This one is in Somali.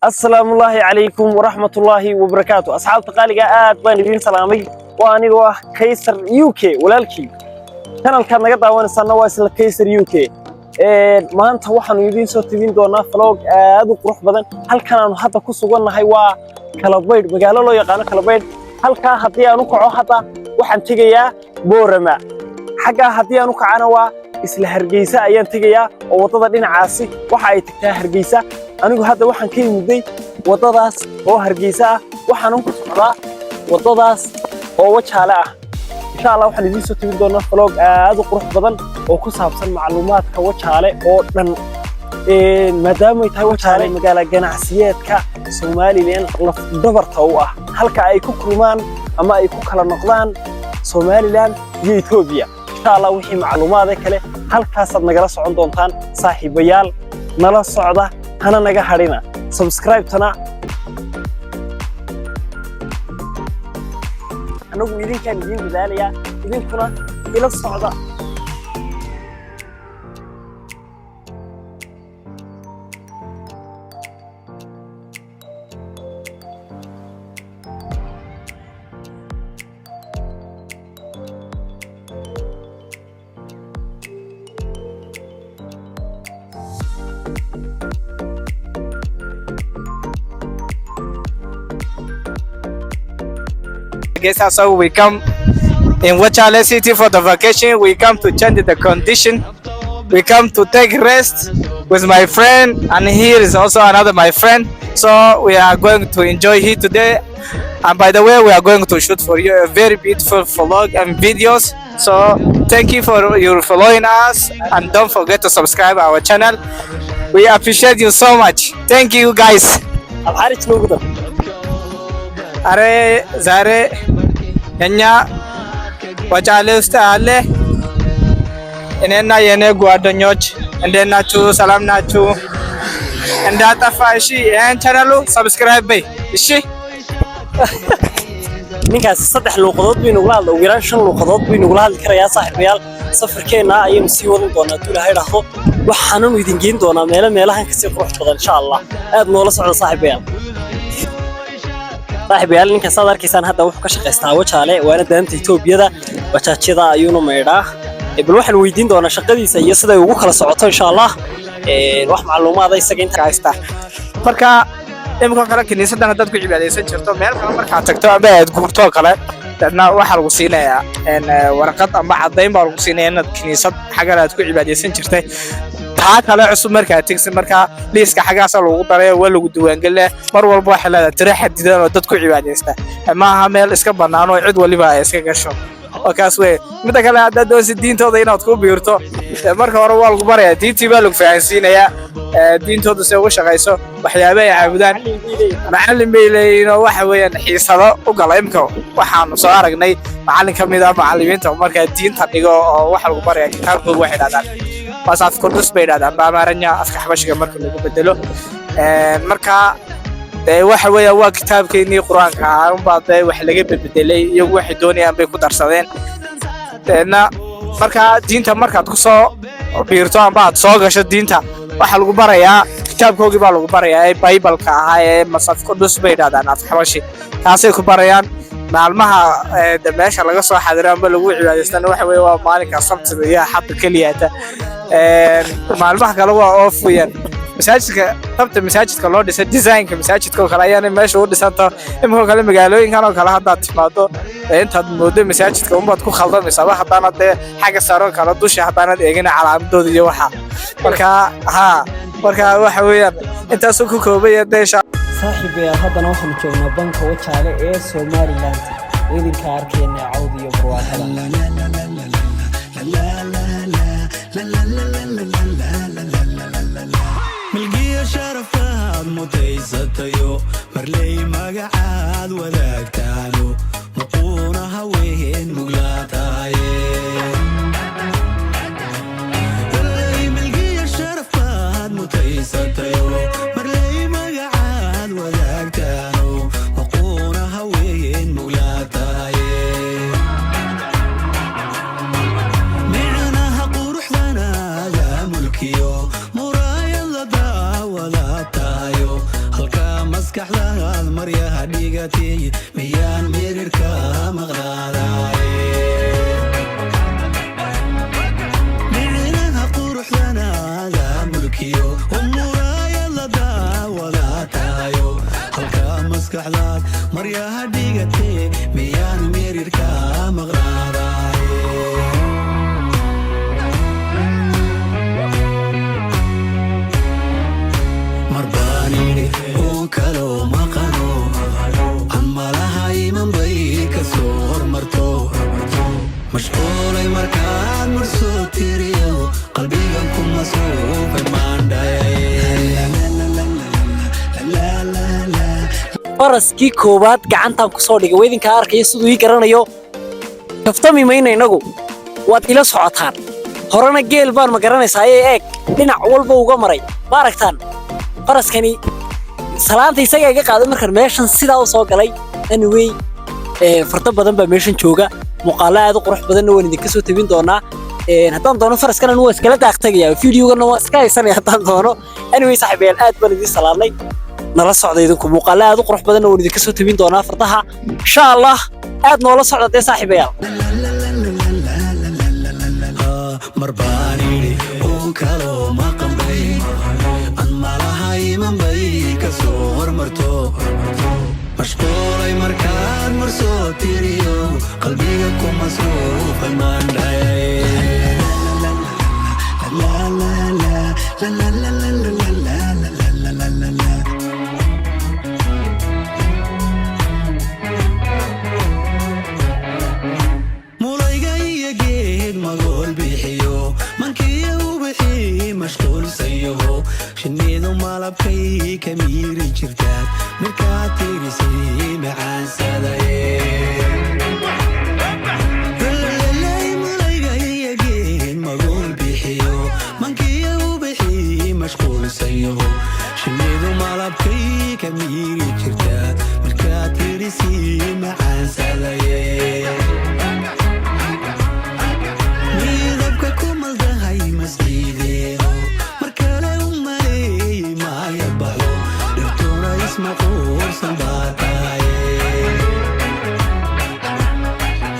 السلام الله عليكم ورحمة الله وبركاته. أصحاب تقاليق آد بان الدين سلامي وأنا جوا كيسر يوكي ولالكي كان الكلام قطع وأنا سنة واصل كيسر يوكي ما أنت وحنا يدين صوت يدين دونا فلوج آد وقروح بدن هل كان حتى كسوقنا هيوا كلابيد مقالة له يقانا كلابيد هل كان حتى نقعه حتى وحن تجيا بورما حاجة حتى نقعنا وا isla hargeysa ayaan tagayaa oo wadada dhinacaasi waxa ay tagtaa hargeysa anigu hadda waxaan ka yimiday wadadaas oo hargeysa ah waxaan ku socdaa wadadaas oo wajaale ah insha Allah waxaan idin soo tagin doonaa vlog aad u qurux badan oo ku saabsan macluumaadka wajaale oo dhan maadaama ay tahay wajaale magaalada ganacsiyeedka Soomaaliland laf dhabarta u ah halka ay ku kulmaan ama ay ku kala noqdaan Soomaaliland iyo Itoobiya الله وحي معلومات كله هل كاسد نجلا صعود دونتان صاحب يال نلا صعدة هنا نجا حرينا سبسكرايب تنا أنا ويدين كان يدين بداليا يدين كنا إلى الصعدة Guess so we come in Wajaale city for the vacation. We come to change the condition. We come to take rest with my friend, and here is also another my friend. So we are going to enjoy here today. And by the way, we are going to shoot for you a very beautiful vlog and videos. So thank you for your following us, and don't forget to subscribe our channel. We appreciate you so much. Thank you guys. أري زاري هنيا وجالس تاله إننا ينقو أدنيوش عندنا شو سلام ناتشو عندنا تفاشي إن channelu subscribe بي إيشي ninkaas saddex luuqadood baynu uga hadlaa wiiraan shan luuqadood baynu uga hadli karayaa saaxiibayaal safarkeena ayaynu sii wadan doonaa duula hayraahdo waxaanu idin geyn doonaa meelahan ka sii qurux badan insha Allah aad noola socdo saaxiibayaal saaxiibayaal ninka saad arkaysaan hadda wuxuu ka shaqeystaa wajaale waana daanta Itoobiyada wajaajada ayuuna meedhaa bal waxaan weydiin doonaa shaqadiisa iyo sida ay ugu kala socoto insha Allah wax macluumaad ay isaga inta haysta marka imka kala kiniisadan dad ku cibaadeysan jirto meel kale marka tagto ama aad guurto kale dadna waxa lagu siinayaa warqad ama cadeyn baa lagu siinayaa inaad kiniisad xagan aad ku cibaadeysan jirtay taa kale cusub marka tigsi marka liiska xagaas lagu daray waa lagu diiwaangelay mar walba waxa la tira xadidan oo dad ku cibaadeysta ama aha meel iska banaan oo cid waliba ay iska gasho oo kaas way mid kale hadda doonsi diintooda inaad ku biirto marka hore waa lagu barayaa diintii baa lagu fahansiinayaa diintooda si ugu shaqeyso waxyaabo ay caabudaan macallin bay leeyihiin waxa weeyaan xiisado u galay imka waxaan soo aragnay macallin kamid ah macallimiinta marka diinta dhigo oo waxa lagu barayaa kitaabkooda waxay dhaadaan wasaaf kordus bay dhaadaan baamaranya afka xabashiga marka lagu bedelo marka waxa weeyaan waa kitaabkeenii quraanka ah baa wax laga bedelay iyagu waxay doonayaan bay ku darsadeen marka diinta markaad ku soo biirto ama aad soo gasho diinta waxa lagu barayaa kitaabkoogii baa lagu barayaa Bible-ka ah ee masaf qudus bay dhaadaan af xabashi kaasay ku barayaan maalmaha meesha laga soo xadiray ama lagu cibaadaystaan waxa weeye waa maalinka sabtida iyo xadda kaliyaata maalmaha kale waa off weeyaan masaajidka tabta masaajidka loo dhisay design-ka masaajidka oo kale ayaan meesha u dhisanto imka kale magaalooyinkan oo kale hadda timaado intaad moodo masaajidka umad ku khaldamaysa wax hadana xaga saaran kala dusha hadana eegina calaamadooda iyo waxa marka waxa weeyaan intaas ku koobay deesha saaxiibayaal haddana waxaan joognaa banka wajaale ee Soomaaliland idinka arkayna cawd iyo barwaaqada milgiya sharafaad mutaysatayo marley magacaad wadaagtaano muquuna haween muglaataaye milgiya sharafaad mutaysatayo marley magacaad wadaagtaano muquuna haween muglaataaye micnaha quruxdanaada mulkiyo muraayada daawada tahayo halka maskaxdaad maryaha dhigatay miyaan mirirka maqnaadaye micnaha quruxdanaada mulkiyo umuraayad la daawada tahayo halka maskaxdaad maryaha dhigatay miyaan mirirka maqnaadaye marbaanini oo kalo maqano amalaha iman bay ka soo hormarto mashquulay markaad marsoo tiriyo qalbigan ku masuufay faraskii koowaad gacantaan ku soo dhigay weydinkaa arkaya siduu ii garanayo kaftami mayna inagu waad ila socotaan horena geel baan ma garanaysaa ee eeg dhinac walba uga maray ma aragtaan faraskani salaanta isaga iga qaaday markan meeshan sidaa u soo galay anyway farta badan baa meeshan jooga muuqaalo aad u qurux badanna waan idinka soo tabin doonaa haddaan doono faraskan waa iskala daaqtagayaa videogana waa iska haysanaya haddaan doono anyway saaxiibayaal aad baan idiin salaamnay nala socda idinku muuqaalo aad u qurux badanna waan idinka soo tabin doonaa fardaha insha allah aad noola socda dee saaxiibayaal marbaanini oo kalo maqanbay amalaha iman bay ka soo hormarto mashquulay markaad marsoo tiriyo qalbiga ku masuufay maandhaye mulayga iyo geed magool bixiyo mankiya ubixii mashquulsayaho shinnidu malabkay ka miiri jirtaa markaad tirisay macaansadaye mulayga iyo geed magool bixiyo mankiya ubixii mashquulsayaho shinnidu malabkay ka miiri jirtaa markaad tirisay macaansadaye